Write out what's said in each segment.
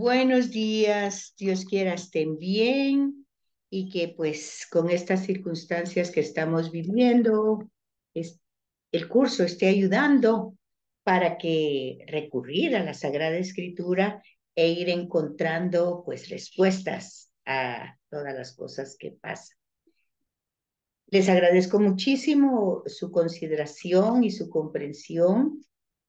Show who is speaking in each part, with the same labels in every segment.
Speaker 1: Buenos días, Dios quiera estén bien y que pues con estas circunstancias que estamos viviendo, es- el curso esté ayudando para que recurrir a la Sagrada Escritura e ir encontrando pues respuestas a todas las cosas que pasan. Les agradezco muchísimo su consideración y su comprensión.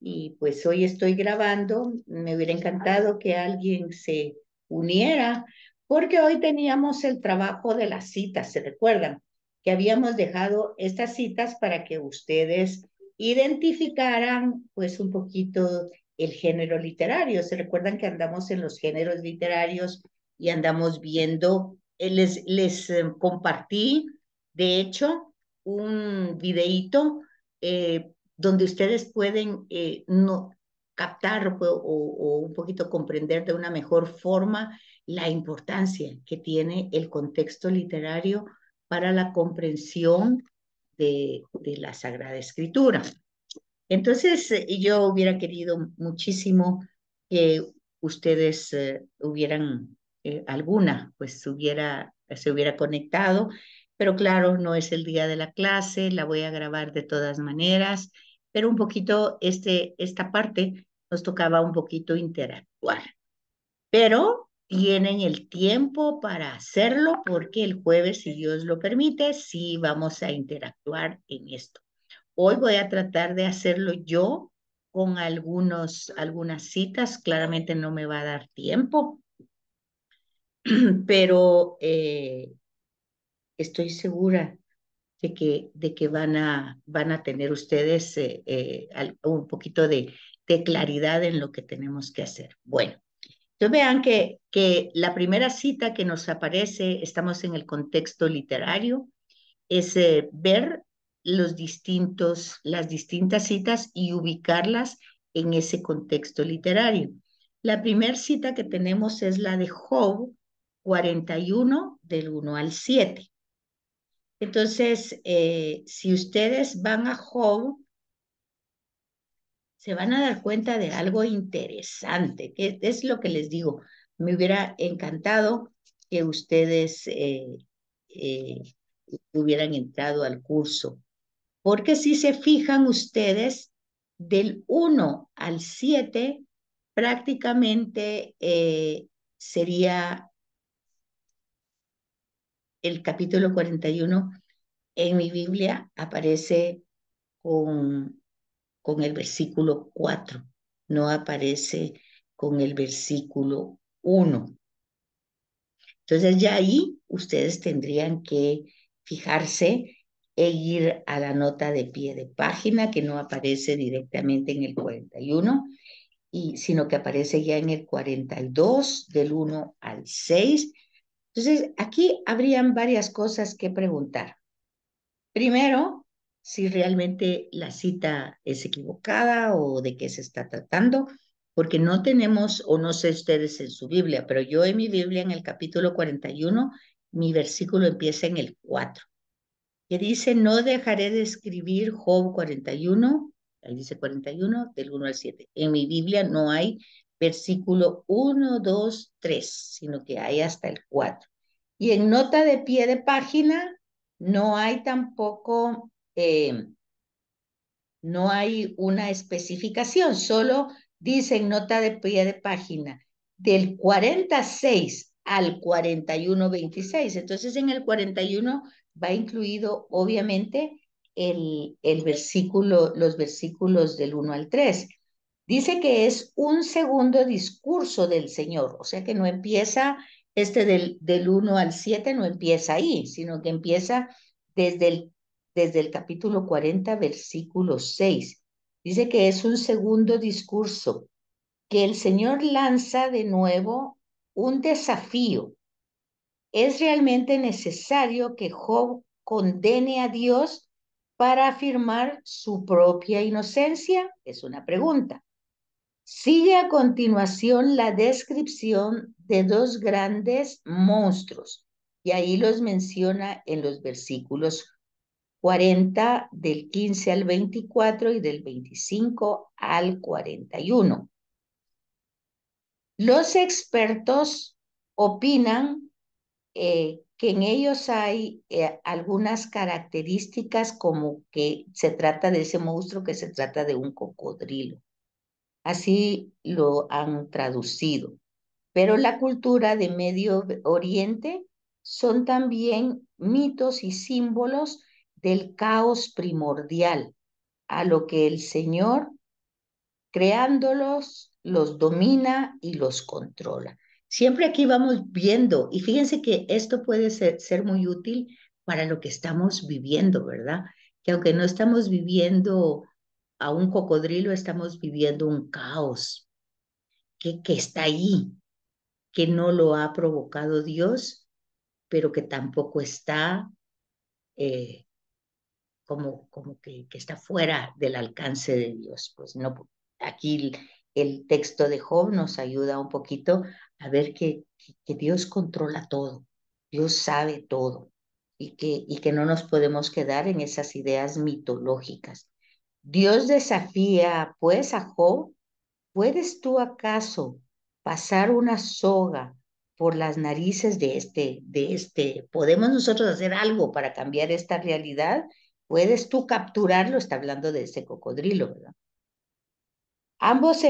Speaker 1: Y pues hoy estoy grabando. Me hubiera encantado que alguien se uniera, porque hoy teníamos el trabajo de las citas. ¿Se recuerdan? Que habíamos dejado estas citas para que ustedes identificaran pues un poquito el género literario. ¿Se recuerdan que andamos en los géneros literarios y andamos viendo? Les compartí de hecho, un videíto donde ustedes pueden no, captar o un poquito comprender de una mejor forma la importancia que tiene el contexto literario para la comprensión de la Sagrada Escritura. Entonces, yo hubiera querido muchísimo que ustedes hubieran, alguna, pues se hubiera conectado, pero claro, no es el día de la clase, la voy a grabar de todas maneras, pero un poquito, esta parte nos tocaba un poquito interactuar, pero tienen el tiempo para hacerlo porque el jueves, si Dios lo permite, sí vamos a interactuar en esto. Hoy voy a tratar de hacerlo yo con algunas citas. Claramente no me va a dar tiempo, pero estoy segura de que van a tener ustedes un poquito de claridad en lo que tenemos que hacer. Bueno, entonces vean que la primera cita que nos aparece, estamos en el contexto literario, es ver las distintas citas y ubicarlas en ese contexto literario. La primera cita que tenemos es la de Job 41, del 1 al 7. Entonces, si ustedes van a Job, se van a dar cuenta de algo interesante, que es lo que les digo. Me hubiera encantado que ustedes eh, hubieran entrado al curso. Porque si se fijan ustedes, del 1 al 7 prácticamente sería el capítulo 41. En mi Biblia aparece con, con el versículo 4, no aparece con el versículo 1. Entonces ya ahí ustedes tendrían que fijarse e ir a la nota de pie de página que no aparece directamente en el 41, sino que aparece ya en el 42 del 1 al 6. Entonces aquí habrían varias cosas que preguntar. Primero, si realmente la cita es equivocada o de qué se está tratando, porque no tenemos, o no sé ustedes en su Biblia, pero yo en mi Biblia, en el capítulo 41, mi versículo empieza en el 4, que dice, no dejaré de escribir Job 41, ahí dice 41, del 1 al 7. En mi Biblia no hay versículo 1, 2, 3, sino que hay hasta el 4. Y en nota de pie de página no hay tampoco, no hay una especificación, solo dice en nota de pie de página del 46 al 41-26. Entonces en el 41 va incluido obviamente el versículo, los versículos del 1 al 3. Dice que es un segundo discurso del Señor, o sea que no empieza del 1 al 7, no empieza ahí, sino que empieza desde el capítulo 40, versículo 6. Dice que es un segundo discurso, que el Señor lanza de nuevo un desafío. ¿Es realmente necesario que Job condene a Dios para afirmar su propia inocencia? Es una pregunta. Sigue a continuación la descripción de dos grandes monstruos, y ahí los menciona en los versículos 40 del 15 al 24 y del 25 al 41. Los expertos opinan que en ellos hay algunas características como que se trata de ese monstruo, que se trata de un cocodrilo. Así lo han traducido. Pero la cultura de Medio Oriente son también mitos y símbolos del caos primordial, a lo que el Señor, creándolos, los domina y los controla. Siempre aquí vamos viendo, y fíjense que esto puede ser muy útil para lo que estamos viviendo, ¿verdad? Que aunque no estamos viviendo a un cocodrilo, estamos viviendo un caos que está ahí, que no lo ha provocado Dios, pero que tampoco está eh, como que está fuera del alcance de Dios. Pues no, aquí el texto de Job nos ayuda un poquito a ver que Dios controla todo, Dios sabe todo y que no nos podemos quedar en esas ideas mitológicas. Dios desafía pues a Job. ¿Puedes tú acaso pasar una soga por las narices de este? ¿Podemos nosotros hacer algo para cambiar esta realidad? ¿Puedes tú capturarlo? Está hablando de ese cocodrilo, ¿verdad? Ambos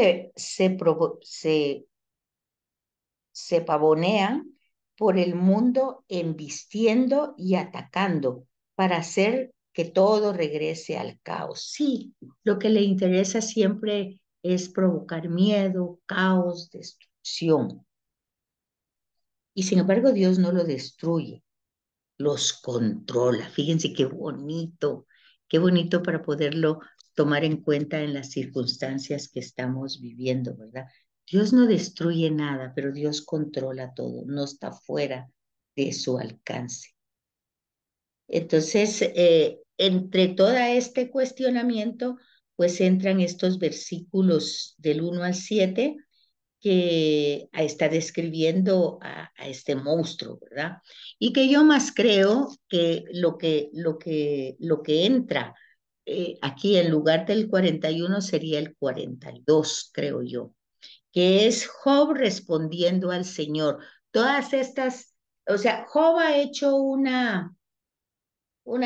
Speaker 1: se pavonean por el mundo embistiendo y atacando para hacer que todo regrese al caos. Sí, lo que le interesa siempre es provocar miedo, caos, destrucción. Y sin embargo, Dios no lo destruye, los controla. Fíjense qué bonito para poderlo tomar en cuenta en las circunstancias que estamos viviendo, ¿verdad? Dios no destruye nada, pero Dios controla todo, no está fuera de su alcance. Entonces, entre todo este cuestionamiento, pues entran estos versículos del 1 al 7 que está describiendo a este monstruo, ¿verdad? Y que yo más creo que lo que entra aquí en lugar del 41 sería el 42, creo yo, que es Job respondiendo al Señor. Todas estas, o sea, Job ha hecho una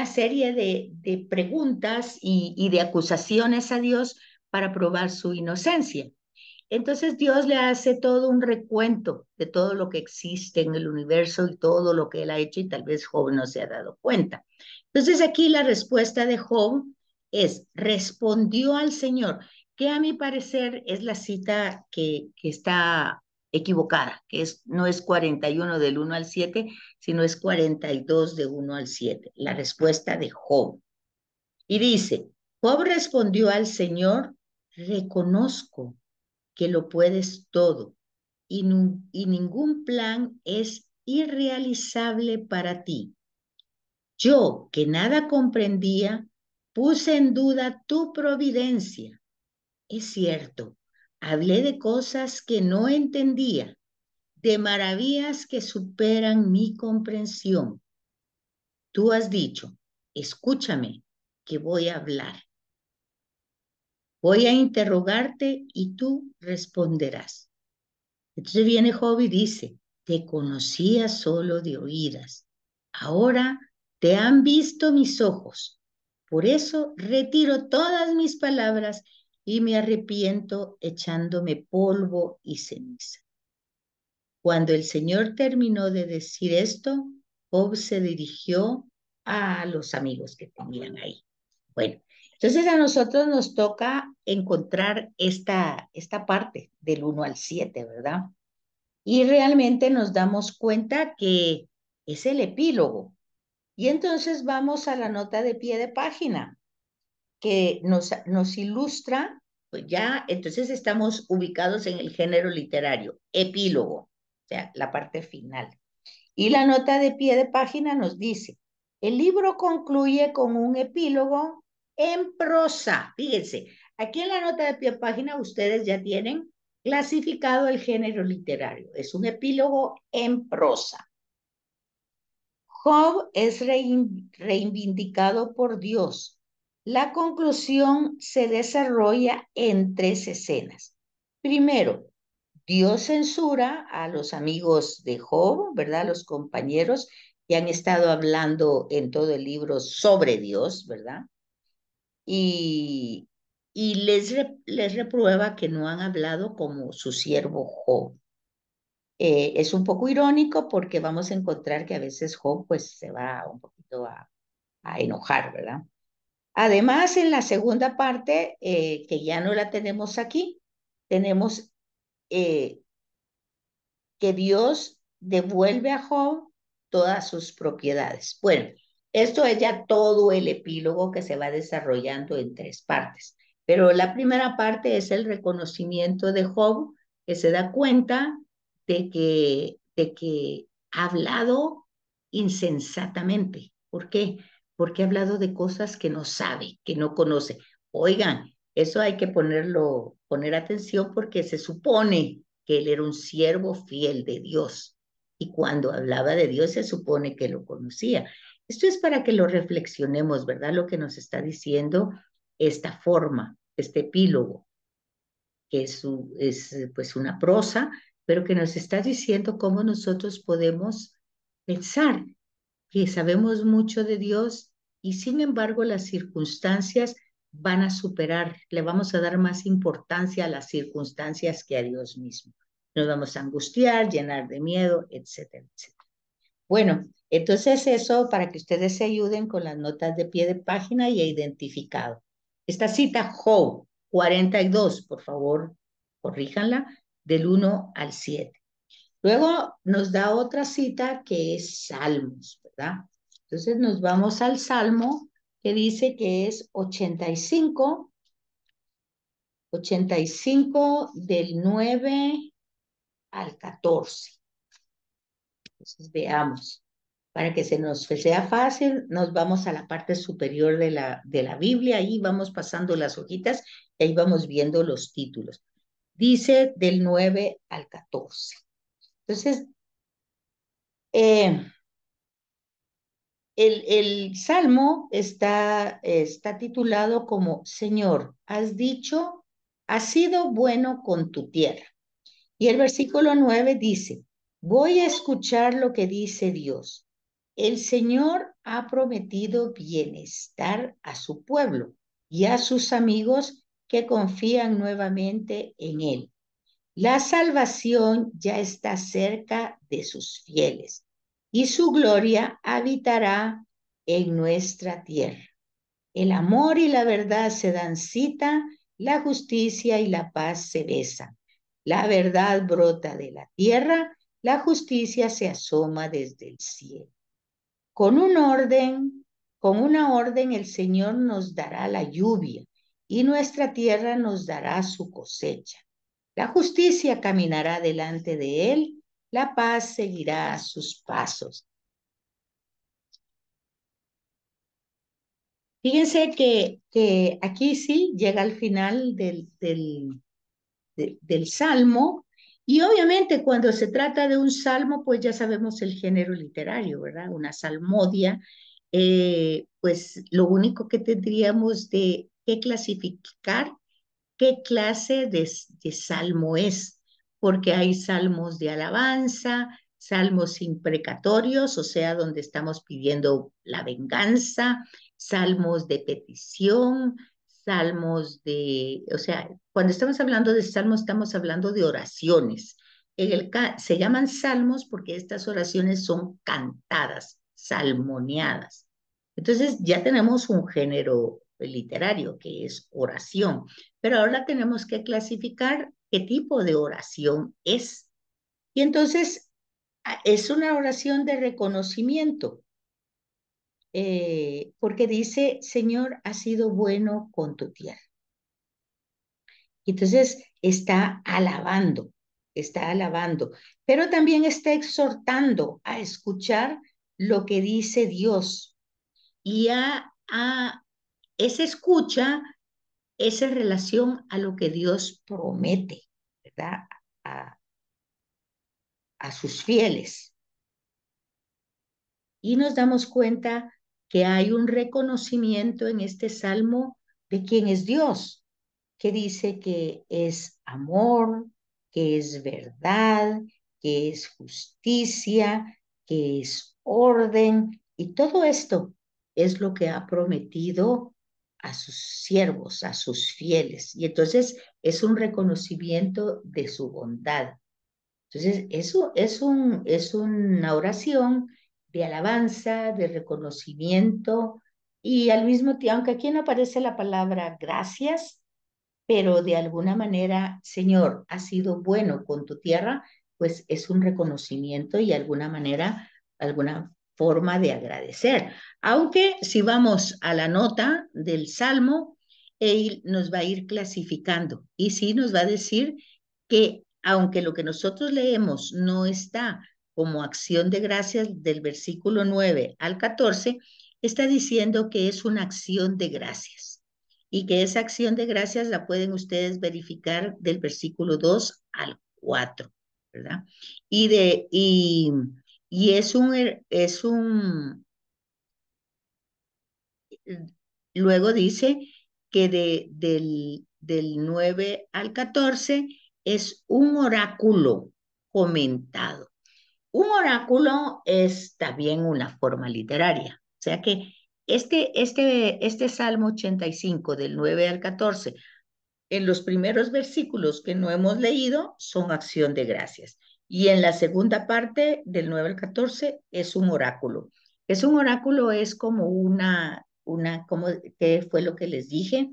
Speaker 1: serie de preguntas y de acusaciones a Dios para probar su inocencia. Entonces Dios le hace todo un recuento de todo lo que existe en el universo y todo lo que él ha hecho y tal vez Job no se ha dado cuenta. Entonces aquí la respuesta de Job es, respondió al Señor, que a mi parecer es la cita que está equivocada, no es 41 del 1 al 7, sino es 42 de 1 al 7, la respuesta de Job. Y dice, Job respondió al Señor, reconozco que lo puedes todo y ningún plan es irrealizable para ti. Yo, que nada comprendía, puse en duda tu providencia. Es cierto, hablé de cosas que no entendía, de maravillas que superan mi comprensión. Tú has dicho, escúchame, que voy a hablar. Voy a interrogarte y tú responderás. Entonces viene Job y dice, te conocía solo de oídas. Ahora te han visto mis ojos. Por eso retiro todas mis palabras y me arrepiento echándome polvo y ceniza. Cuando el Señor terminó de decir esto, Job se dirigió a los amigos que tenían ahí. Bueno, entonces a nosotros nos toca encontrar esta parte del 1 al 7, ¿verdad? Y realmente nos damos cuenta que es el epílogo. Y entonces vamos a la nota de pie de página que nos ilustra, pues ya, entonces estamos ubicados en el género literario, epílogo, o sea, la parte final. Y la nota de pie de página nos dice, el libro concluye con un epílogo en prosa. Fíjense, aquí en la nota de pie de página ustedes ya tienen clasificado el género literario. Es un epílogo en prosa. Job es reivindicado por Dios. La conclusión se desarrolla en 3 escenas. Primero, Dios censura a los amigos de Job, ¿verdad? Los compañeros que han estado hablando en todo el libro sobre Dios, ¿verdad? Y, les reprueba que no han hablado como su siervo Job. Es un poco irónico porque vamos a encontrar que a veces Job pues se va un poquito a enojar, ¿verdad? Además, en la segunda parte, que ya no la tenemos aquí, tenemos eh, que Dios devuelve a Job todas sus propiedades. Bueno, esto es ya todo el epílogo que se va desarrollando en tres partes. Pero la primera parte es el reconocimiento de Job, que se da cuenta de que ha hablado insensatamente. ¿Por qué? Porque ha hablado de cosas que no sabe, que no conoce. Oigan, eso hay que poner atención porque se supone que él era un siervo fiel de Dios. Y cuando hablaba de Dios se supone que lo conocía. Esto es para que lo reflexionemos, ¿verdad? Lo que nos está diciendo esta forma, este epílogo, que es pues una prosa, pero que nos está diciendo cómo nosotros podemos pensar que sabemos mucho de Dios y sin embargo las circunstancias van a superar, le vamos a dar más importancia a las circunstancias que a Dios mismo. Nos vamos a angustiar, llenar de miedo, etcétera, etcétera. Bueno, entonces eso para que ustedes se ayuden con las notas de pie de página y identificado. Esta cita Job 42, por favor, corríjanla, del 1 al 7. Luego nos da otra cita que es Salmos, ¿verdad? Entonces nos vamos al Salmo que dice que es 85 del 9 al 14. Entonces veamos, para que se nos sea fácil, nos vamos a la parte superior de la Biblia, ahí vamos pasando las hojitas y ahí vamos viendo los títulos. Dice del 9 al 14. Entonces, eh, el salmo está titulado como Señor, has dicho, has sido bueno con tu tierra. Y el versículo 9 dice, voy a escuchar lo que dice Dios. El Señor ha prometido bienestar a su pueblo y a sus amigos que confían nuevamente en Él. La salvación ya está cerca de sus fieles y su gloria habitará en nuestra tierra. El amor y la verdad se dan cita, la justicia y la paz se besan. La verdad brota de la tierra, la justicia se asoma desde el cielo. Con un orden, con una orden el Señor nos dará la lluvia y nuestra tierra nos dará su cosecha. La justicia caminará delante de él, la paz seguirá a sus pasos. Fíjense que aquí sí llega al final del salmo, y obviamente cuando se trata de un salmo, pues ya sabemos el género literario, ¿verdad? Una salmodia, pues lo único que tendríamos de que clasificar qué clase de salmo es, porque hay salmos de alabanza, salmos imprecatorios, o sea, donde estamos pidiendo la venganza, salmos de petición, o sea, cuando estamos hablando de salmos, estamos hablando de oraciones. Se llaman salmos porque estas oraciones son cantadas, salmoneadas. Entonces ya tenemos un género literario que es oración. Pero ahora tenemos que clasificar qué tipo de oración es. Y entonces es una oración de reconocimiento, porque dice, Señor, has sido bueno con tu tierra. Y entonces está alabando, pero también está exhortando a escuchar lo que dice Dios. Y a esa escucha es en relación a lo que Dios promete, ¿verdad? A, a sus fieles. Y nos damos cuenta que hay un reconocimiento en este salmo de quién es Dios, que dice que es amor, que es verdad, que es justicia, que es orden, y todo esto es lo que ha prometido a sus siervos, a sus fieles. Y entonces es un reconocimiento de su bondad. Entonces, eso es una oración de alabanza, de reconocimiento y al mismo tiempo, aunque aquí no aparece la palabra gracias, pero de alguna manera, Señor, has sido bueno con tu tierra, pues es un reconocimiento y alguna manera, alguna forma de agradecer. Aunque si vamos a la nota del Salmo, él nos va a ir clasificando y sí nos va a decir que aunque lo que nosotros leemos no está como acción de gracias del versículo 9 al 14, está diciendo que es una acción de gracias y que esa acción de gracias la pueden ustedes verificar del versículo 2 al 4, ¿verdad? Y, de, y luego dice que del 9 al 14 es un oráculo comentado. Un oráculo es también una forma literaria. O sea que este Salmo 85 del 9 al 14 en los primeros versículos que no hemos leído son acción de gracias. Y en la segunda parte, del 9 al 14, es un oráculo. Es un oráculo, es como como, ¿qué fue lo que les dije?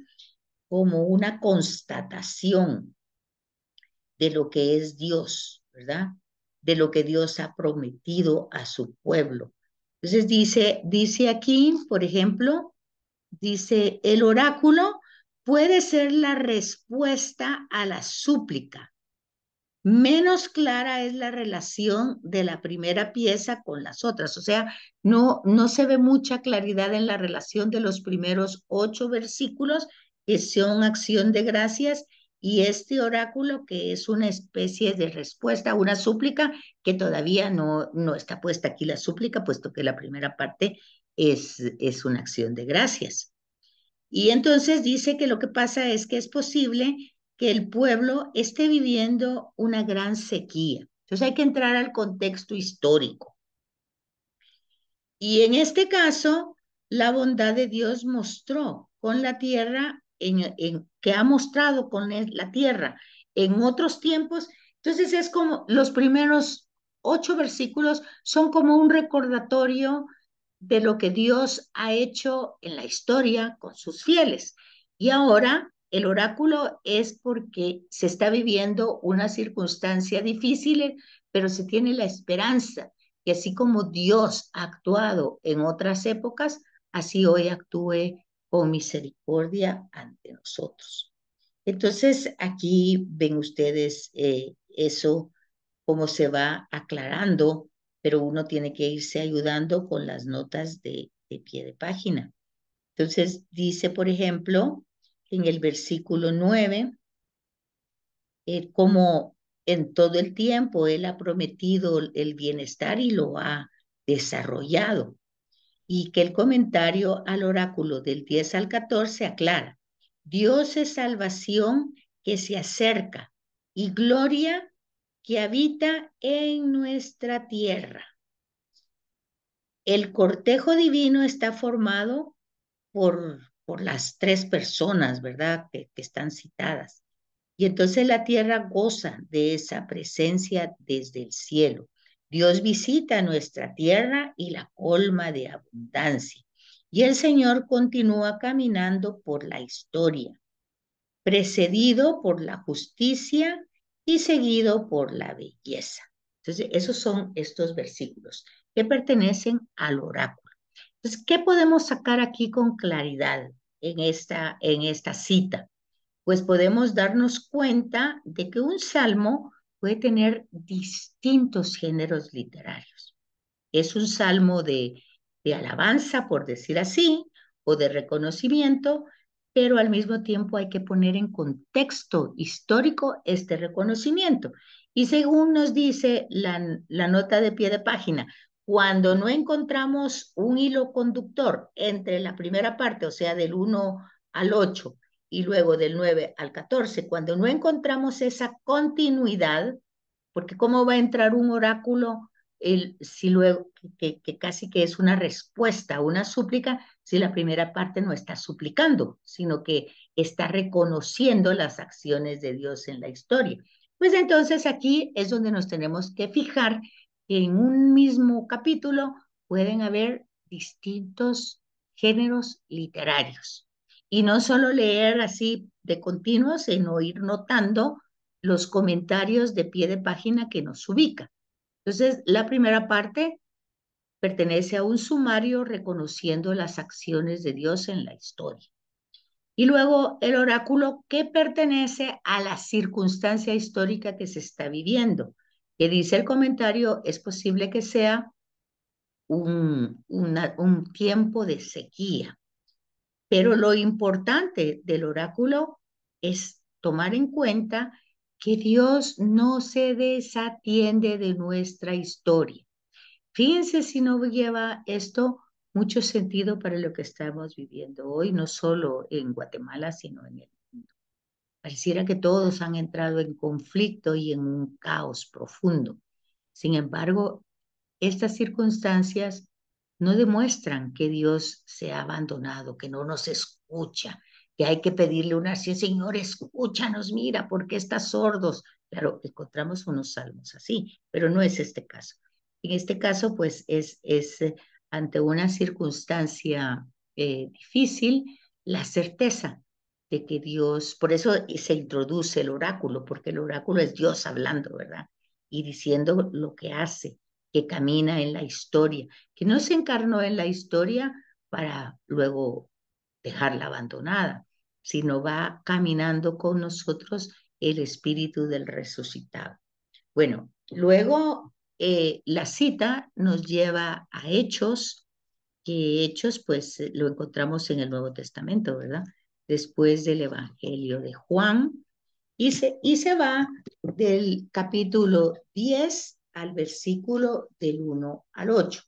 Speaker 1: Como una constatación de lo que es Dios, ¿verdad? De lo que Dios ha prometido a su pueblo. Entonces dice aquí, por ejemplo, dice, el oráculo puede ser la respuesta a la súplica. Menos clara es la relación de la primera pieza con las otras. O sea, no se ve mucha claridad en la relación de los primeros 8 versículos, que son acción de gracias, y este oráculo, que es una especie de respuesta, una súplica, que todavía no está puesta aquí la súplica, puesto que la primera parte es una acción de gracias. Y entonces dice que lo que pasa es que es posible que el pueblo esté viviendo una gran sequía. Entonces hay que entrar al contexto histórico. Y en este caso, la bondad de Dios mostró con la tierra, que ha mostrado con la tierra en otros tiempos. Entonces es como los primeros 8 versículos son como un recordatorio de lo que Dios ha hecho en la historia con sus fieles. Y ahora el oráculo es porque se está viviendo una circunstancia difícil, pero se tiene la esperanza que así como Dios ha actuado en otras épocas, así hoy actúe con misericordia ante nosotros. Entonces, aquí ven ustedes eso, cómo se va aclarando, pero uno tiene que irse ayudando con las notas de pie de página. Entonces, dice, por ejemplo, en el versículo 9, como en todo el tiempo Él ha prometido el bienestar y lo ha desarrollado. Y que el comentario al oráculo del 10 al 14 aclara, Dios es salvación que se acerca y gloria que habita en nuestra tierra. El cortejo divino está formado por las 3 personas, ¿verdad? Que están citadas. Y entonces la tierra goza de esa presencia desde el cielo. Dios visita nuestra tierra y la colma de abundancia. Y el Señor continúa caminando por la historia, precedido por la justicia y seguido por la belleza. Entonces, esos son estos versículos que pertenecen al oráculo. Entonces, ¿qué podemos sacar aquí con claridad en esta cita? Pues podemos darnos cuenta de que un salmo puede tener distintos géneros literarios. Es un salmo de alabanza, por decir así, o de reconocimiento, pero al mismo tiempo hay que poner en contexto histórico este reconocimiento. Y según nos dice la nota de pie de página, cuando no encontramos un hilo conductor entre la primera parte, o sea, del 1 al 8, y luego del 9 al 14. Cuando no encontramos esa continuidad, porque ¿cómo va a entrar un oráculo si luego, que casi que es una respuesta, una súplica, si la primera parte no está suplicando, sino que está reconociendo las acciones de Dios en la historia? Pues entonces aquí es donde nos tenemos que fijar que en un mismo capítulo pueden haber distintos géneros literarios. Y no solo leer así de continuo, sino ir notando los comentarios de pie de página que nos ubica. Entonces, la primera parte pertenece a un sumario reconociendo las acciones de Dios en la historia. Y luego el oráculo que pertenece a la circunstancia histórica que se está viviendo, que dice el comentario, es posible que sea un tiempo de sequía. Pero lo importante del oráculo es tomar en cuenta que Dios no se desatiende de nuestra historia. Fíjense si no lleva esto mucho sentido para lo que estamos viviendo hoy, no solo en Guatemala, sino en el mundo. Pareciera que todos han entrado en conflicto y en un caos profundo. Sin embargo, estas circunstancias no demuestran que Dios se ha abandonado, que no nos escucha, que hay que pedirle una oración, Señor, escúchanos, mira, ¿por qué estás sordos? Claro, encontramos unos salmos así, pero no es este caso. En este caso, pues es ante una circunstancia difícil, la certeza de que Dios, por eso se introduce el oráculo, porque el oráculo es Dios hablando, ¿verdad? Y diciendo lo que hace, que camina en la historia, que no se encarnó en la historia para luego dejarla abandonada, sino va caminando con nosotros el espíritu del resucitado. Bueno, luego la cita nos lleva a Hechos, que Hechos pues lo encontramos en el Nuevo Testamento, ¿verdad? Después del Evangelio de Juan, y se va del capítulo 10 al versículo del 1 al 8.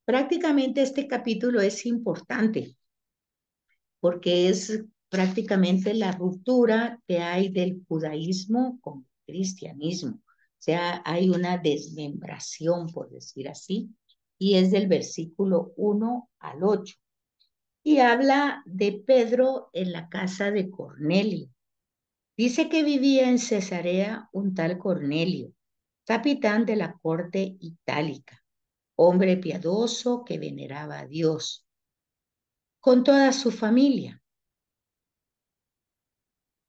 Speaker 1: Prácticamente este capítulo es importante porque es prácticamente la ruptura que hay del judaísmo con el cristianismo. O sea, hay una desmembración, por decir así, y es del versículo 1 al 8. Y habla de Pedro en la casa de Cornelio. Dice que vivía en Cesarea un tal Cornelio, capitán de la corte itálica, hombre piadoso que veneraba a Dios, con toda su familia.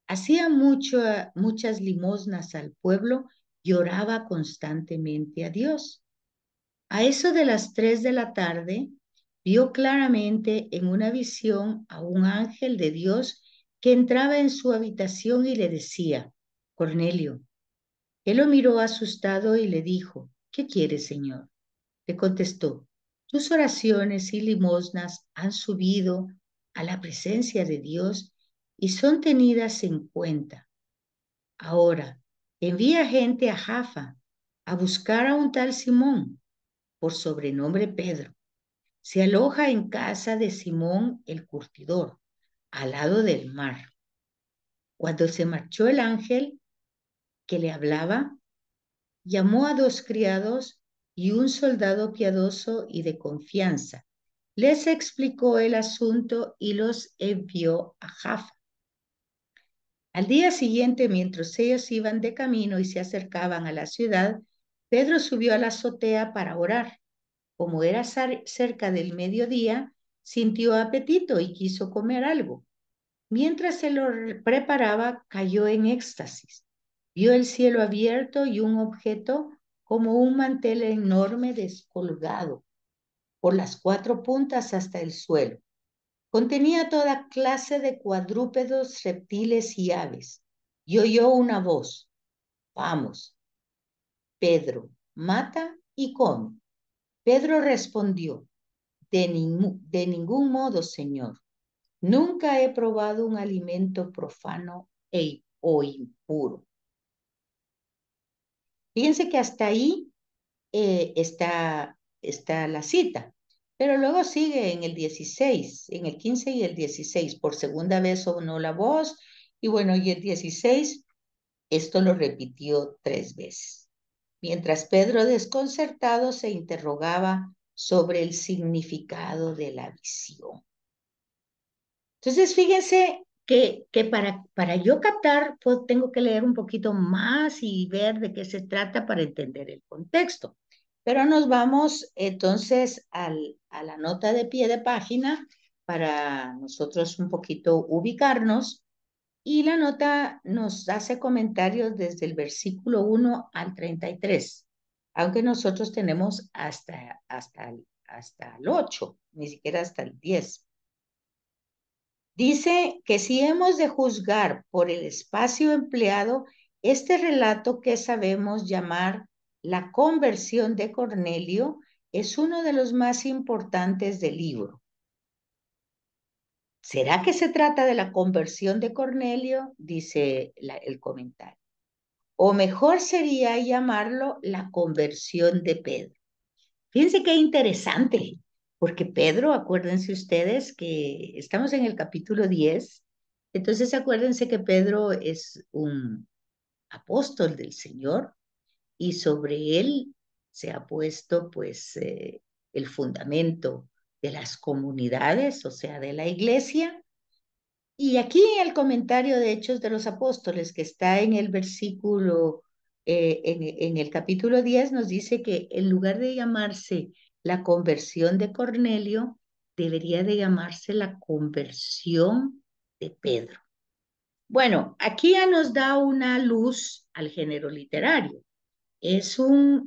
Speaker 1: Hacía muchas limosnas al pueblo y oraba constantemente a Dios. A eso de las 3 de la tarde, vio claramente en una visión a un ángel de Dios que entraba en su habitación y le decía, Cornelio. Él lo miró asustado y le dijo, ¿qué quieres, Señor? Le contestó, tus oraciones y limosnas han subido a la presencia de Dios y son tenidas en cuenta. Ahora, envía gente a Jaffa a buscar a un tal Simón, por sobrenombre Pedro. Se aloja en casa de Simón el curtidor, al lado del mar. Cuando se marchó el ángel que le hablaba, llamó a 2 criados y un soldado piadoso y de confianza. Les explicó el asunto y los envió a Jaffa. Al día siguiente, mientras ellos iban de camino y se acercaban a la ciudad, Pedro subió a la azotea para orar. Como era cerca del mediodía, sintió apetito y quiso comer algo. Mientras se lo preparaba, cayó en éxtasis. Vio el cielo abierto y un objeto como un mantel enorme descolgado por las 4 puntas hasta el suelo. Contenía toda clase de cuadrúpedos, reptiles y aves. Y oyó una voz. Vamos, Pedro, mata y come. Pedro respondió, de ningún modo, Señor. Nunca he probado un alimento profano o impuro. Fíjense que hasta ahí está la cita. Pero luego sigue en el 16, en el 15 y el 16. Por segunda vez sonó la voz. Y bueno, y el 16, esto lo repitió 3 veces. Mientras Pedro, desconcertado, se interrogaba sobre el significado de la visión. Entonces, fíjense que para yo captar, pues tengo que leer un poquito más y ver de qué se trata para entender el contexto. Pero nos vamos entonces a la nota de pie de página para nosotros un poquito ubicarnos. Y la nota nos hace comentarios desde el versículo 1 al 33, aunque nosotros tenemos hasta el 8, ni siquiera hasta el 10. Dice que si hemos de juzgar por el espacio empleado, este relato que sabemos llamar la conversión de Cornelio es uno de los más importantes del libro. ¿Será que se trata de la conversión de Cornelio? Dice el comentario. O mejor sería llamarlo la conversión de Pedro. Fíjense qué interesante, porque Pedro, acuérdense ustedes que estamos en el capítulo 10, entonces acuérdense que Pedro es un apóstol del Señor y sobre él se ha puesto pues el fundamento de las comunidades, o sea, de la iglesia. Y aquí el comentario de Hechos de los Apóstoles, que está en el versículo, en el capítulo 10, nos dice que en lugar de llamarse la conversión de Cornelio, debería de llamarse la conversión de Pedro. Bueno, aquí ya nos da una luz al género literario. Estos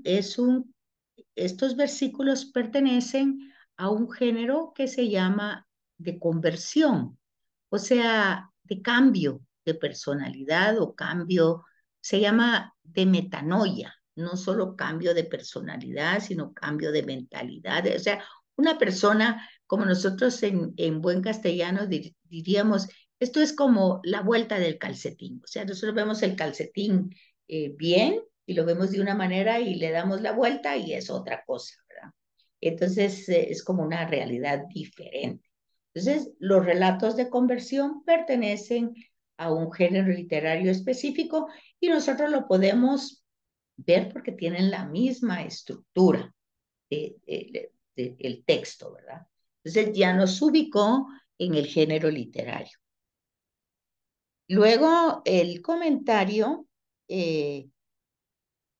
Speaker 1: versículos pertenecen a un género que se llama de conversión, o sea, de cambio de personalidad o cambio, se llama de metanoia, no solo cambio de personalidad, sino cambio de mentalidad. O sea, una persona, como nosotros en buen castellano diríamos, esto es como la vuelta del calcetín. O sea, nosotros vemos el calcetín bien y lo vemos de una manera y le damos la vuelta y es otra cosa, ¿verdad? Entonces, es como una realidad diferente. Entonces, los relatos de conversión pertenecen a un género literario específico y nosotros lo podemos ver porque tienen la misma estructura del texto, ¿verdad? Entonces, ya nos ubicó en el género literario. Luego, el comentario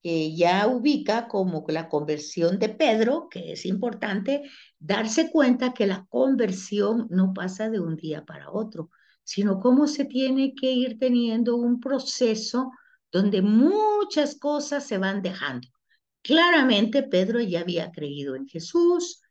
Speaker 1: que ya ubica como la conversión de Pedro, que es importante darse cuenta que la conversión no pasa de un día para otro, sino cómo se tiene que ir teniendo un proceso donde muchas cosas se van dejando. Claramente Pedro ya había creído en Jesús,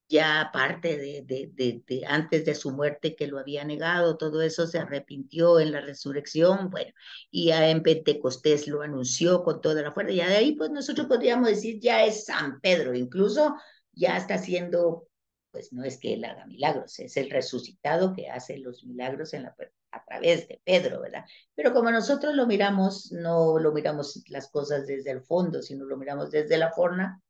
Speaker 1: ya aparte de antes de su muerte que lo había negado, todo eso se arrepintió en la resurrección, bueno, y ya en Pentecostés lo anunció con toda la fuerza, y de ahí pues nosotros podríamos decir ya es San Pedro, incluso ya está haciendo, pues no es que él haga milagros, es el resucitado que hace los milagros a través de Pedro, ¿verdad? Pero como nosotros lo miramos, no lo miramos las cosas desde el fondo, sino lo miramos desde la forma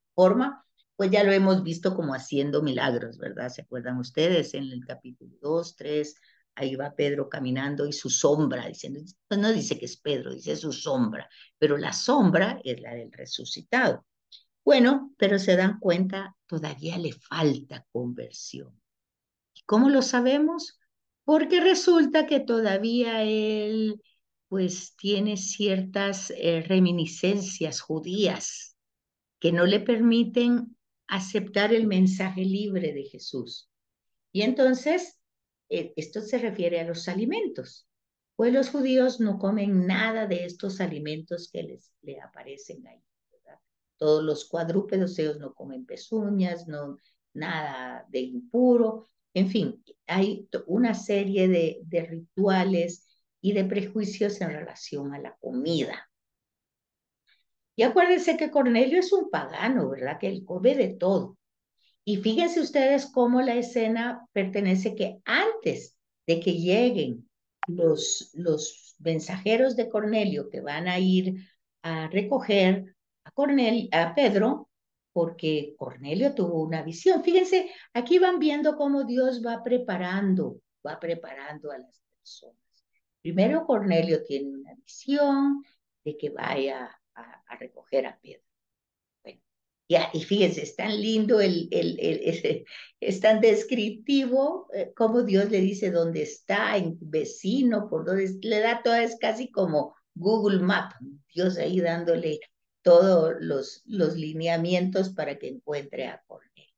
Speaker 1: pues ya lo hemos visto como haciendo milagros, ¿verdad? ¿Se acuerdan ustedes en el capítulo 2, 3? Ahí va Pedro caminando y su sombra, diciendo, pues no dice que es Pedro, dice su sombra, pero la sombra es la del resucitado. Bueno, pero se dan cuenta, todavía le falta conversión. ¿Y cómo lo sabemos? Porque resulta que todavía él, pues, tiene ciertas reminiscencias judías que no le permiten aceptar el mensaje libre de Jesús. Y entonces, esto se refiere a los alimentos. Pues los judíos no comen nada de estos alimentos que le aparecen ahí, ¿verdad? Todos los cuadrúpedos, ellos no comen pezuñas, no, nada de impuro. En fin, hay una serie de rituales y de prejuicios en relación a la comida. Y acuérdense que Cornelio es un pagano, ¿verdad? Que él come de todo. Y fíjense ustedes cómo la escena pertenece que antes de que lleguen los mensajeros de Cornelio que van a ir a recoger a Pedro, porque Cornelio tuvo una visión. Fíjense, aquí van viendo cómo Dios va preparando a las personas. Primero Cornelio tiene una visión de que vaya a recoger a Pedro. Bueno, ya, y fíjense, es tan lindo, es tan descriptivo como Dios le dice dónde está, en vecino, por dónde, le da todo, es casi como Google Map, Dios ahí dándole todos los lineamientos para que encuentre a Cornelio.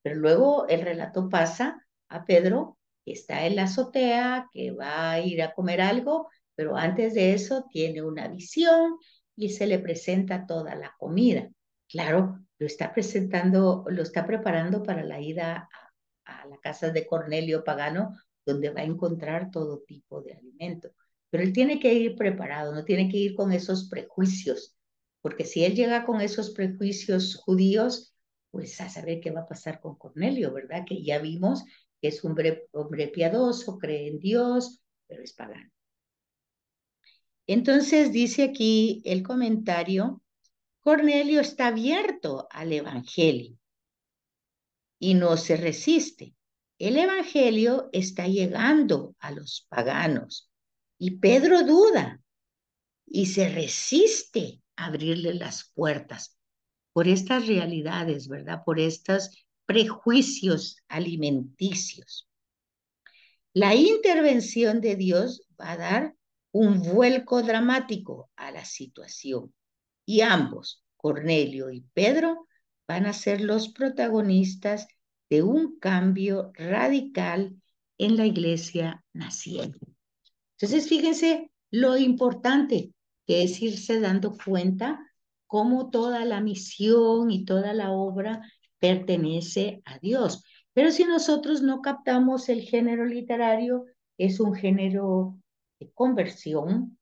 Speaker 1: Pero luego el relato pasa a Pedro, que está en la azotea, que va a ir a comer algo, pero antes de eso tiene una visión y se le presenta toda la comida. Claro, lo está presentando, lo está preparando para la ida a la casa de Cornelio Pagano, donde va a encontrar todo tipo de alimento. Pero él tiene que ir preparado, no tiene que ir con esos prejuicios, porque si él llega con esos prejuicios judíos, pues a saber qué va a pasar con Cornelio, ¿verdad? Que ya vimos que es un hombre piadoso, cree en Dios, pero es pagano. Entonces dice aquí el comentario, Cornelio está abierto al Evangelio y no se resiste. El Evangelio está llegando a los paganos y Pedro duda y se resiste a abrirle las puertas por estas realidades, ¿verdad? Por estos prejuicios alimenticios. La intervención de Dios va a dar un vuelco dramático a la situación y ambos, Cornelio y Pedro, van a ser los protagonistas de un cambio radical en la iglesia naciente. Entonces, fíjense lo importante que es irse dando cuenta cómo toda la misión y toda la obra pertenece a Dios. Pero si nosotros no captamos el género literario, es un género de conversión,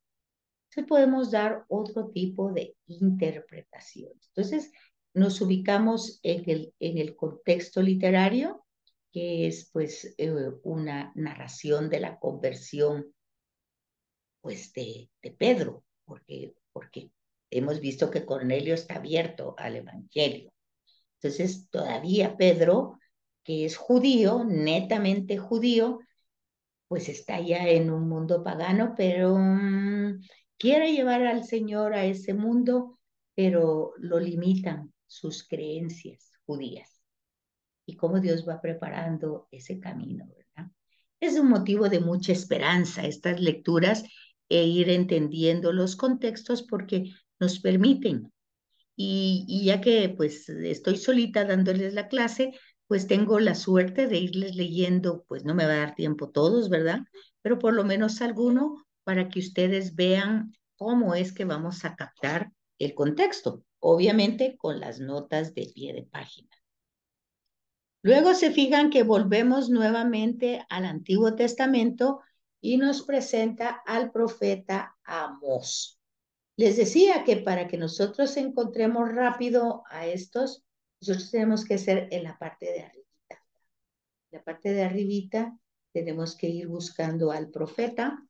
Speaker 1: entonces podemos dar otro tipo de interpretación. Entonces, nos ubicamos en el contexto literario, que es pues una narración de la conversión pues de Pedro, porque hemos visto que Cornelio está abierto al Evangelio. Entonces, todavía Pedro, que es judío, netamente judío, pues está ya en un mundo pagano, pero quiere llevar al Señor a ese mundo, pero lo limitan sus creencias judías y cómo Dios va preparando ese camino, ¿verdad? Es un motivo de mucha esperanza estas lecturas e ir entendiendo los contextos porque nos permiten. Y ya que pues estoy solita dándoles la clase, pues tengo la suerte de irles leyendo, pues no me va a dar tiempo todos, ¿verdad? Pero por lo menos alguno para que ustedes vean cómo es que vamos a captar el contexto, obviamente con las notas de pie de página. Luego se fijan que volvemos nuevamente al Antiguo Testamento y nos presenta al profeta Amós. Les decía que para que nosotros encontremos rápido a estos, nosotros tenemos que ser en la parte de arribita. La parte de arribita tenemos que ir buscando al profeta.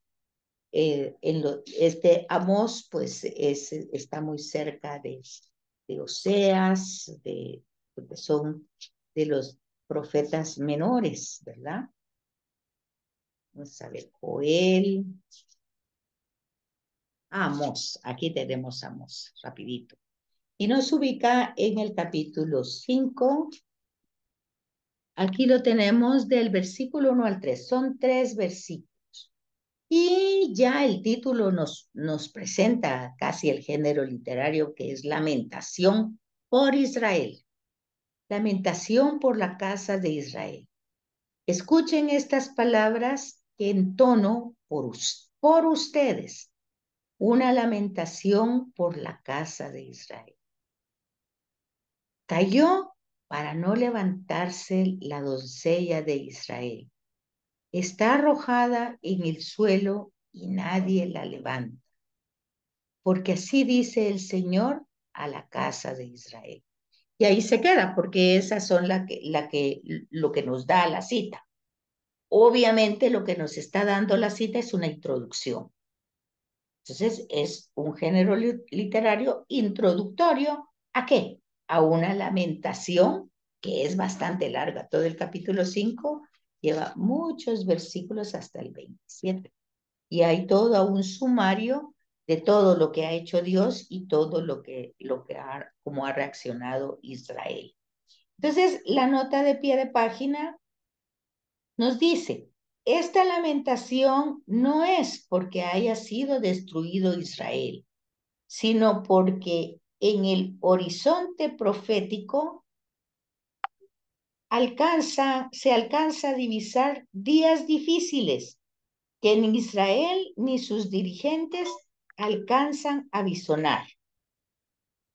Speaker 1: Este Amós, pues, está muy cerca de Oseas, porque son de los profetas menores, ¿verdad? Vamos a ver, Joel, Amós, aquí tenemos Amós, rapidito. Y nos ubica en el capítulo 5. Aquí lo tenemos del versículo 1 al 3. Son 3 versículos. Y ya el título nos presenta casi el género literario que es Lamentación por Israel. Lamentación por la casa de Israel. Escuchen estas palabras que entono por ustedes. Una lamentación por la casa de Israel. Cayó para no levantarse la doncella de Israel. Está arrojada en el suelo y nadie la levanta. Porque así dice el Señor a la casa de Israel. Y ahí se queda, porque esas son lo que nos da la cita. Obviamente lo que nos está dando la cita es una introducción. Entonces es un género literario introductorio. ¿A qué? a una lamentación que es bastante larga. Todo el capítulo 5 lleva muchos versículos hasta el 27. Y hay todo un sumario de todo lo que ha hecho Dios y todo cómo ha reaccionado Israel. Entonces, la nota de pie de página nos dice, esta lamentación no es porque haya sido destruido Israel, sino porque en el horizonte profético se alcanza a divisar días difíciles que ni Israel ni sus dirigentes alcanzan a visionar.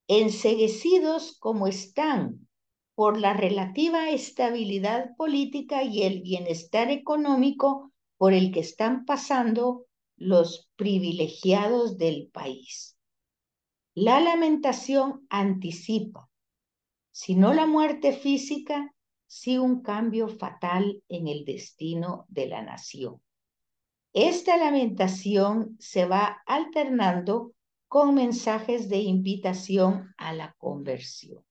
Speaker 1: Enceguecidos como están por la relativa estabilidad política y el bienestar económico por el que están pasando los privilegiados del país. La lamentación anticipa, si no la muerte física, sí un cambio fatal en el destino de la nación. Esta lamentación se va alternando con mensajes de invitación a la conversión.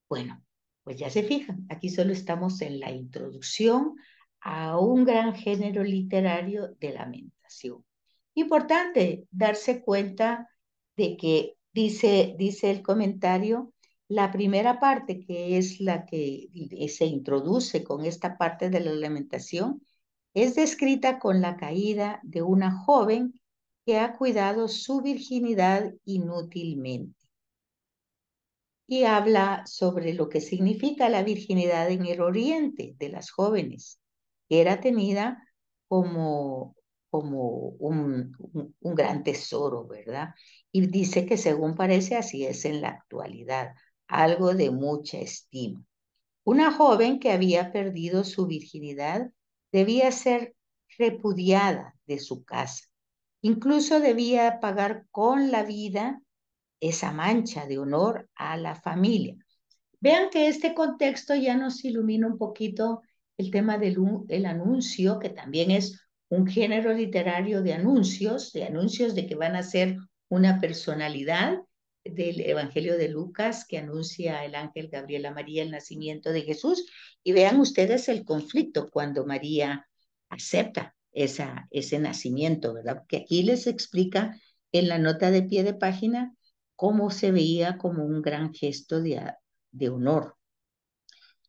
Speaker 1: Bueno, pues ya se fijan, aquí solo estamos en la introducción a un gran género literario de lamentación. Importante darse cuenta de que dice el comentario, la primera parte, que es la que se introduce con esta parte de la lamentación, es descrita con la caída de una joven que ha cuidado su virginidad inútilmente y habla sobre lo que significa la virginidad en el oriente de las jóvenes, que era tenida como un gran tesoro, ¿verdad? Y dice que según parece así es en la actualidad, algo de mucha estima. Una joven que había perdido su virginidad debía ser repudiada de su casa. Incluso debía pagar con la vida esa mancha de honor a la familia. Vean que este contexto ya nos ilumina un poquito el tema del anuncio, que también es un género literario de anuncios de que van a ser una personalidad del Evangelio de Lucas que anuncia el ángel Gabriel a María el nacimiento de Jesús. Y vean ustedes el conflicto cuando María acepta ese nacimiento, ¿verdad? Porque aquí les explica en la nota de pie de página cómo se veía como un gran gesto de honor.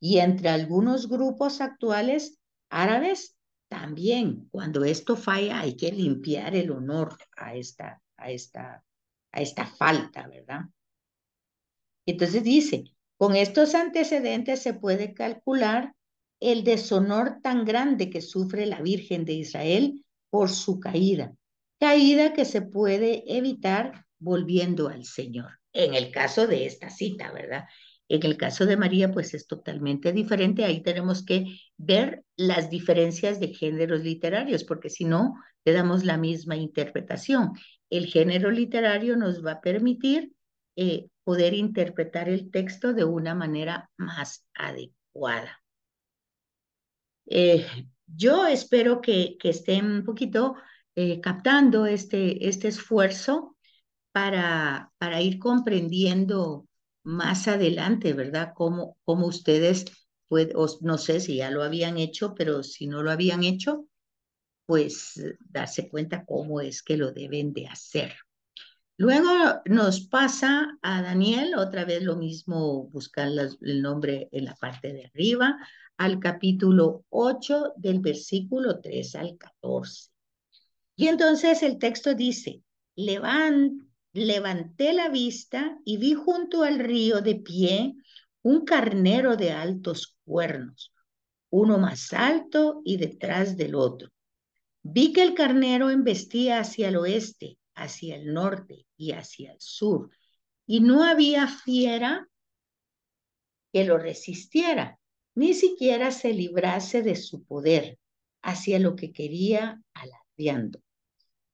Speaker 1: Y entre algunos grupos actuales árabes, también, cuando esto falla, hay que limpiar el honor a esta falta, ¿verdad? Entonces dice, con estos antecedentes se puede calcular el deshonor tan grande que sufre la Virgen de Israel por su caída, caída que se puede evitar volviendo al Señor. En el caso de esta cita, ¿verdad? En el caso de María, pues es totalmente diferente. Ahí tenemos que ver las diferencias de géneros literarios, porque si no, le damos la misma interpretación. El género literario nos va a permitir poder interpretar el texto de una manera más adecuada. Yo espero que estén un poquito captando este esfuerzo para ir comprendiendo más adelante, ¿verdad? Cómo ustedes, no sé si ya lo habían hecho, pero si no lo habían hecho, pues darse cuenta cómo es que lo deben de hacer. Luego nos pasa a Daniel, otra vez lo mismo, buscar el nombre en la parte de arriba, al capítulo 8 del versículo 3 al 14. Y entonces el texto dice, levanté la vista y vi junto al río de pie un carnero de altos cuernos, uno más alto y detrás del otro. Vi que el carnero embestía hacia el oeste, hacia el norte y hacia el sur, y no había fiera que lo resistiera, ni siquiera se librase de su poder, hacia lo que quería alardeando.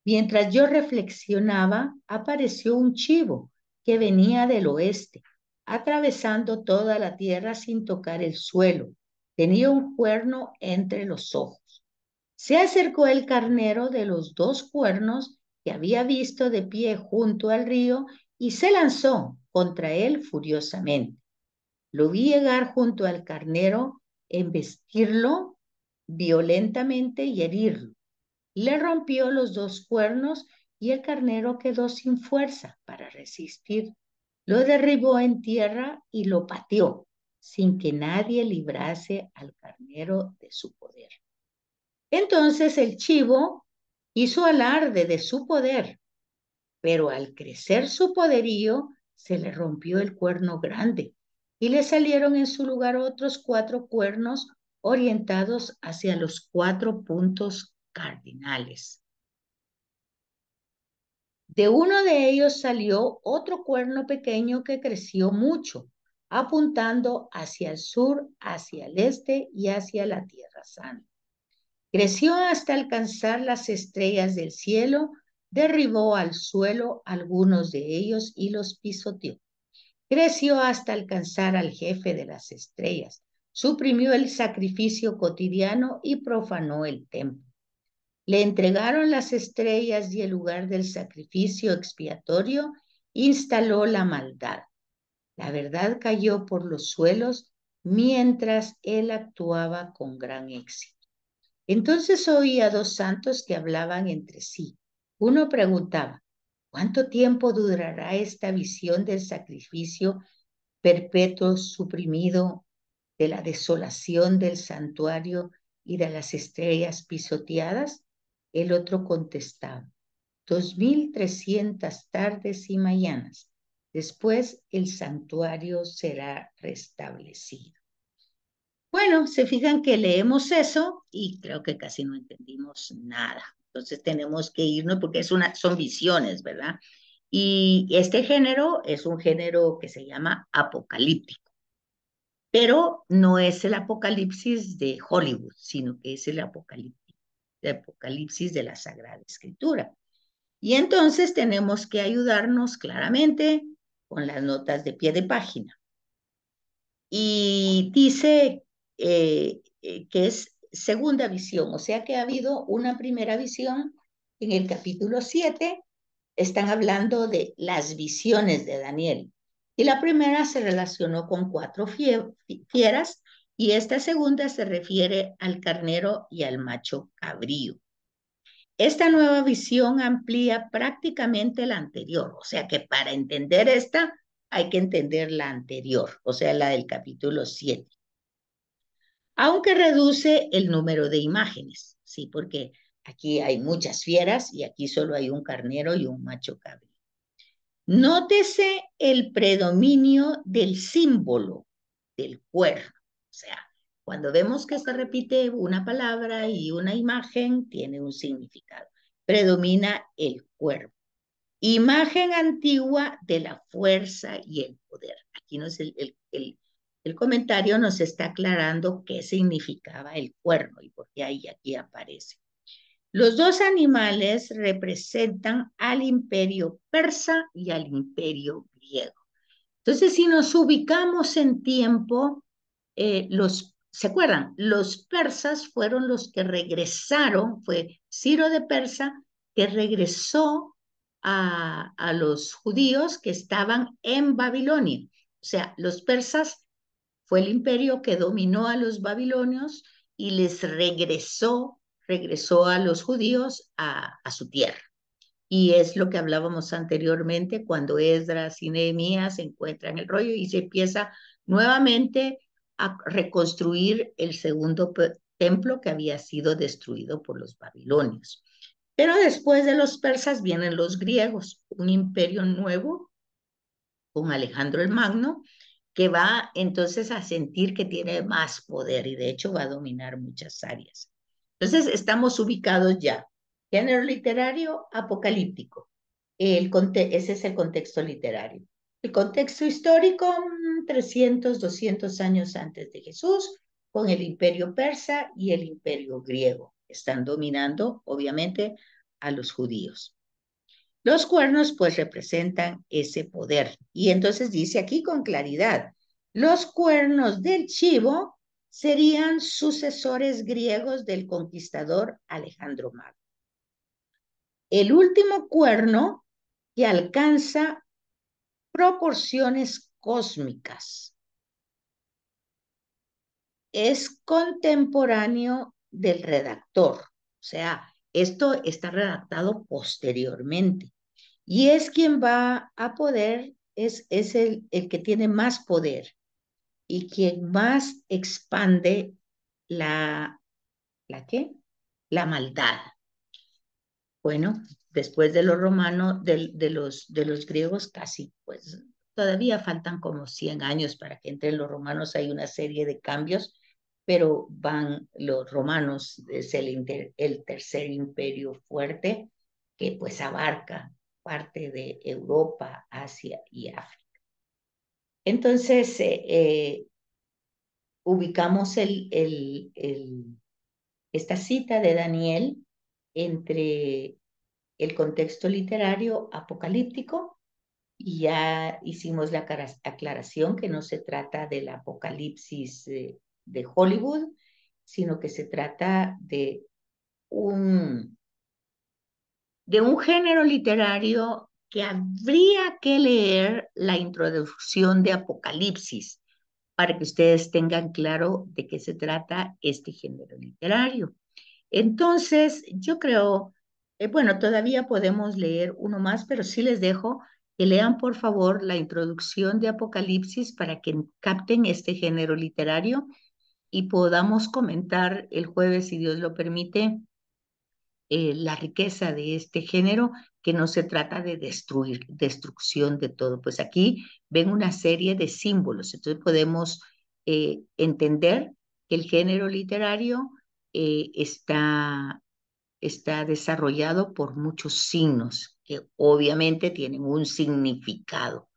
Speaker 1: Mientras yo reflexionaba, apareció un chivo que venía del oeste, atravesando toda la tierra sin tocar el suelo. Tenía un cuerno entre los ojos. Se acercó el carnero de los dos cuernos que había visto de pie junto al río y se lanzó contra él furiosamente. Lo vi llegar junto al carnero, embestirlo violentamente y herirlo. Le rompió los dos cuernos y el carnero quedó sin fuerza para resistir. Lo derribó en tierra y lo pateó, sin que nadie librase al carnero de su poder. Entonces el chivo hizo alarde de su poder, pero al crecer su poderío, se le rompió el cuerno grande y le salieron en su lugar otros 4 cuernos orientados hacia los 4 puntos cardinales. De uno de ellos salió otro cuerno pequeño que creció mucho, apuntando hacia el sur, hacia el este y hacia la Tierra Santa. Creció hasta alcanzar las estrellas del cielo, derribó al suelo algunos de ellos y los pisoteó. Creció hasta alcanzar al jefe de las estrellas, suprimió el sacrificio cotidiano y profanó el templo. Le entregaron las estrellas y el lugar del sacrificio expiatorio, instaló la maldad. La verdad cayó por los suelos mientras él actuaba con gran éxito. Entonces oí a 2 santos que hablaban entre sí. Uno preguntaba, ¿cuánto tiempo durará esta visión del sacrificio perpetuo suprimido, de la desolación del santuario y de las estrellas pisoteadas? El otro contestaba, 2300 tardes y mañanas. Después el santuario será restablecido. Bueno, se fijan que leemos eso y creo que casi no entendimos nada. Entonces tenemos que irnos porque son visiones, ¿verdad? Y este género es un género que se llama apocalíptico, pero no es el apocalipsis de Hollywood, sino que es el apocalipsis de la Sagrada Escritura. Y entonces tenemos que ayudarnos claramente con las notas de pie de página. Y dice que es segunda visión, o sea que ha habido una primera visión en el capítulo 7, están hablando de las visiones de Daniel. Y la primera se relacionó con 4 fieras y esta segunda se refiere al carnero y al macho cabrío. Esta nueva visión amplía prácticamente la anterior, o sea que para entender esta hay que entender la anterior, o sea, la del capítulo 7. Aunque reduce el número de imágenes, ¿sí? Porque aquí hay muchas fieras y aquí solo hay un carnero y un macho cabrío. Nótese el predominio del símbolo del cuerno. O sea, cuando vemos que se repite una palabra y una imagen, tiene un significado. Predomina el cuerno. Imagen antigua de la fuerza y el poder. Aquí el comentario nos está aclarando qué significaba el cuerno y por qué ahí aquí aparece. Los 2 animales representan al imperio persa y al imperio griego. Entonces, si nos ubicamos en tiempo, ¿se acuerdan? Los persas fueron los que regresaron, fue Ciro de Persa que regresó a los judíos que estaban en Babilonia. O sea, los persas fue el imperio que dominó a los babilonios y les regresó a los judíos a su tierra. Y es lo que hablábamos anteriormente, cuando Esdras y Nehemías encuentran el rollo y se empieza nuevamente a reconstruir el segundo templo que había sido destruido por los babilonios. Pero después de los persas vienen los griegos, un imperio nuevo con Alejandro el Magno, que va entonces a sentir que tiene más poder y de hecho va a dominar muchas áreas. Entonces estamos ubicados ya. Género literario apocalíptico. Ese es el contexto literario. El contexto histórico, 300, 200 años antes de Jesús, con el imperio persa y el imperio griego. Están dominando, obviamente, a los judíos. Los cuernos pues representan ese poder. Y entonces dice aquí con claridad, los cuernos del chivo serían sucesores griegos del conquistador Alejandro Magno. El último cuerno que alcanza proporciones cósmicas. Es contemporáneo del redactor. O sea, esto está redactado posteriormente. Y es quien va a poder, es el que tiene más poder y quien más expande ¿la qué? La maldad. Bueno, después de los romanos, de los griegos, casi, pues todavía faltan como 100 años para que entre los romanos hay una serie de cambios, pero van los romanos, es el tercer imperio fuerte que pues abarca parte de Europa, Asia y África. Entonces, ubicamos esta cita de Daniel entre el contexto literario apocalíptico y ya hicimos la aclaración que no se trata del apocalipsis de Hollywood, sino que se trata un, de un género literario que habría que leer la introducción de Apocalipsis para que ustedes tengan claro de qué se trata este género literario. Entonces, yo creo, bueno, todavía podemos leer uno más, pero sí les dejo que lean, por favor, la introducción de Apocalipsis para que capten este género literario y podamos comentar el jueves, si Dios lo permite, la riqueza de este género, que no se trata de destrucción de todo. Pues aquí ven una serie de símbolos, entonces podemos entender que el género literario está desarrollado por muchos signos que obviamente tienen un significado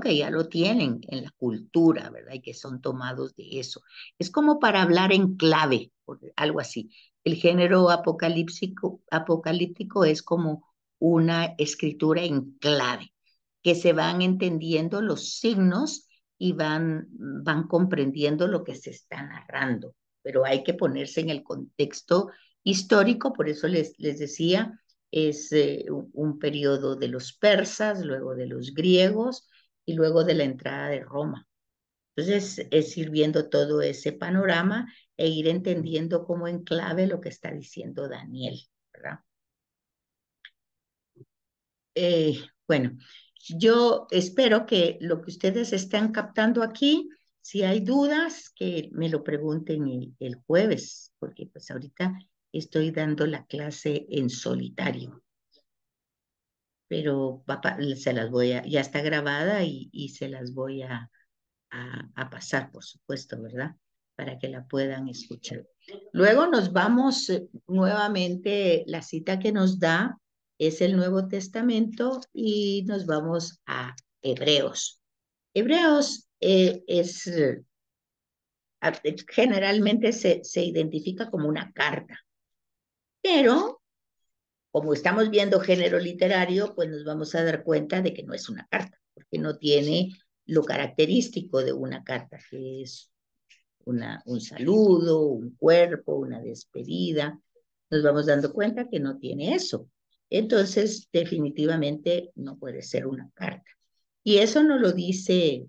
Speaker 1: que ya lo tienen en la cultura, ¿verdad? Y que son tomados de eso. Es como para hablar en clave, algo así. El género apocalíptico es como una escritura en clave, que se van entendiendo los signos y van comprendiendo lo que se está narrando, pero hay que ponerse en el contexto histórico, por eso les decía, es un periodo de los persas, luego de los griegos y luego de la entrada de Roma. Entonces, es ir viendo todo ese panorama e ir entendiendo como en clave lo que está diciendo Daniel, ¿verdad? Bueno, yo espero que lo que ustedes están captando aquí, si hay dudas, que me lo pregunten el jueves, porque pues ahorita estoy dando la clase en solitario, pero se las voy ya está grabada y se las voy a pasar, por supuesto, ¿verdad? Para que la puedan escuchar. Luego nos vamos nuevamente, la cita que nos da es el Nuevo Testamento y nos vamos a Hebreos. Hebreos generalmente se identifica como una carta, pero como estamos viendo género literario, pues nos vamos a dar cuenta de que no es una carta, porque no tiene lo característico de una carta, que es un saludo, un cuerpo, una despedida. Nos vamos dando cuenta que no tiene eso. Entonces, definitivamente no puede ser una carta. Y eso no lo dice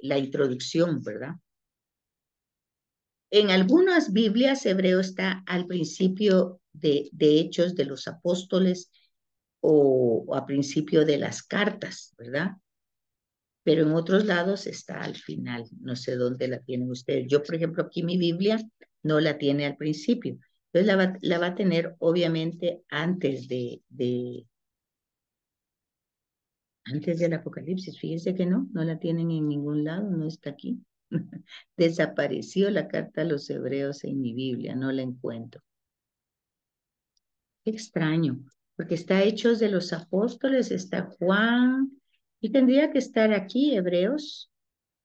Speaker 1: la introducción, ¿verdad? En algunas Biblias, Hebreo está al principio de Hechos de los Apóstoles o a principio de las cartas, ¿verdad? Pero en otros lados está al final. No sé dónde la tienen ustedes. Yo, por ejemplo, aquí mi Biblia no la tiene al principio. Entonces la va a tener obviamente antes del Apocalipsis. Fíjense que no la tienen en ningún lado, no está aquí. Desapareció la carta a los hebreos en mi Biblia, no la encuentro. Qué extraño, porque está Hechos de los Apóstoles, está Juan, y tendría que estar aquí, Hebreos,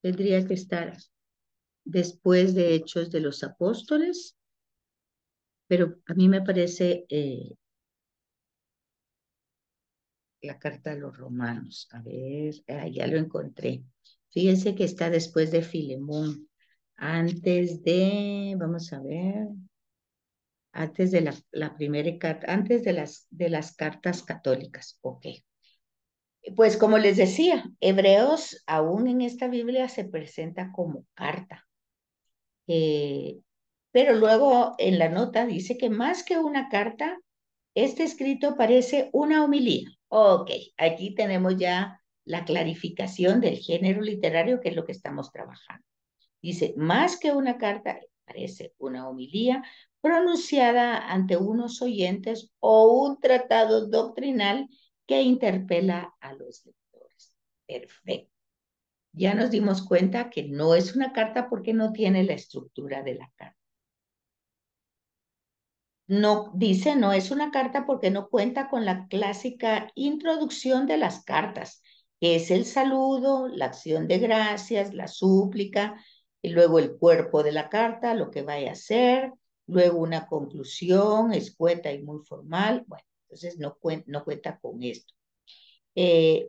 Speaker 1: tendría que estar después de Hechos de los Apóstoles, pero a mí me parece la carta a los romanos. A ver, ya lo encontré. Fíjense que está después de Filemón, vamos a ver, antes de la primera carta, antes de las cartas católicas. Ok. Pues como les decía, Hebreos aún en esta Biblia se presenta como carta. Pero luego en la nota dice que más que una carta, este escrito parece una homilía. Ok, aquí tenemos ya la clarificación del género literario, que es lo que estamos trabajando. Dice, más que una carta, parece una homilía pronunciada ante unos oyentes o un tratado doctrinal que interpela a los lectores. Perfecto. Ya nos dimos cuenta que no es una carta porque no tiene la estructura de la carta. No dice, no es una carta porque no cuenta con la clásica introducción de las cartas, que es el saludo, la acción de gracias, la súplica, y luego el cuerpo de la carta, lo que vaya a hacer, luego una conclusión escueta y muy formal. Bueno, entonces no cuenta con esto.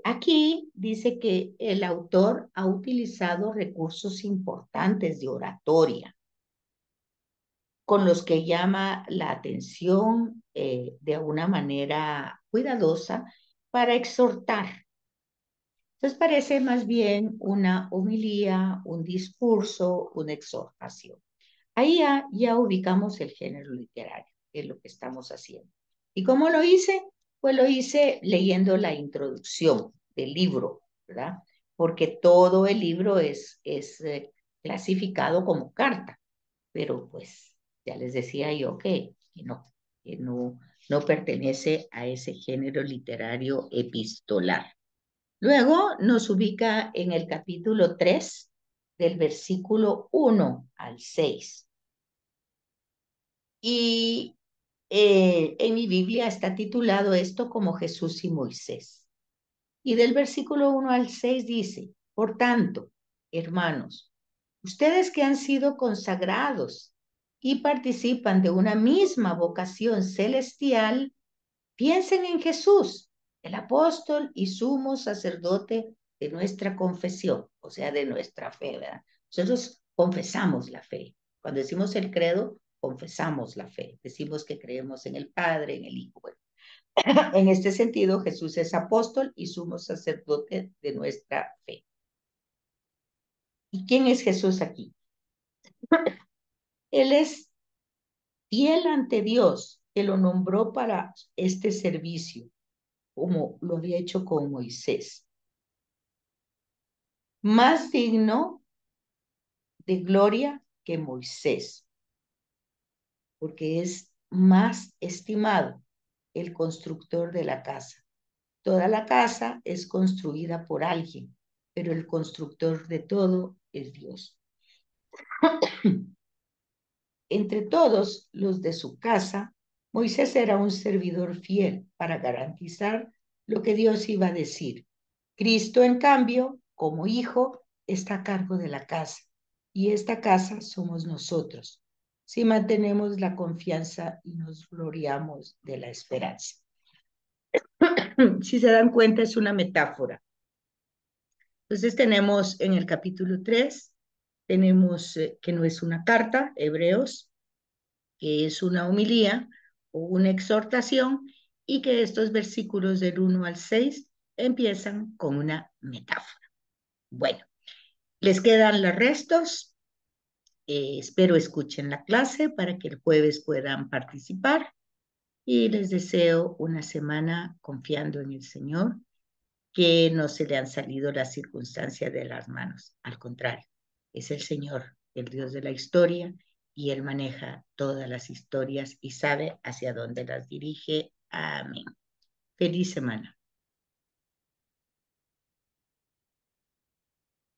Speaker 1: Aquí dice que el autor ha utilizado recursos importantes de oratoria con los que llama la atención de una manera cuidadosa para exhortar. Entonces parece más bien una homilía, un discurso, una exhortación. Ahí ya ubicamos el género literario, que es lo que estamos haciendo. ¿Y cómo lo hice? Pues lo hice leyendo la introducción del libro, ¿verdad? Porque todo el libro es clasificado como carta, pero pues ya les decía yo que no pertenece a ese género literario epistolar. Luego nos ubica en el capítulo 3, del versículo 1 al 6. Y en mi Biblia está titulado esto como Jesús y Moisés. Y del versículo 1 al 6 dice, por tanto, hermanos, ustedes que han sido consagrados y participan de una misma vocación celestial, piensen en Jesús, el apóstol y sumo sacerdote de nuestra confesión, o sea, de nuestra fe, ¿verdad? Nosotros confesamos la fe. Cuando decimos el credo, confesamos la fe. Decimos que creemos en el Padre, en el Hijo. Bueno, en este sentido, Jesús es apóstol y sumo sacerdote de nuestra fe. ¿Y quién es Jesús aquí? Él es fiel ante Dios, que lo nombró para este servicio, como lo había hecho con Moisés. Más digno de gloria que Moisés, porque es más estimado el constructor de la casa. Toda la casa es construida por alguien, pero el constructor de todo es Dios. Entre todos los de su casa, Moisés era un servidor fiel para garantizar lo que Dios iba a decir. Cristo, en cambio, como hijo, está a cargo de la casa, y esta casa somos nosotros, si mantenemos la confianza y nos gloriamos de la esperanza. Si se dan cuenta, es una metáfora. Entonces tenemos en el capítulo 3, tenemos que no es una carta, Hebreos, que es una homilía o una exhortación, y que estos versículos del 1 al 6 empiezan con una metáfora. Bueno, les quedan los restos. Espero escuchen la clase para que el jueves puedan participar y les deseo una semana confiando en el Señor, que no se le han salido las circunstancias de las manos. Al contrario, es el Señor, el Dios de la historia, y Él maneja todas las historias y sabe hacia dónde las dirige. Amén. Feliz semana.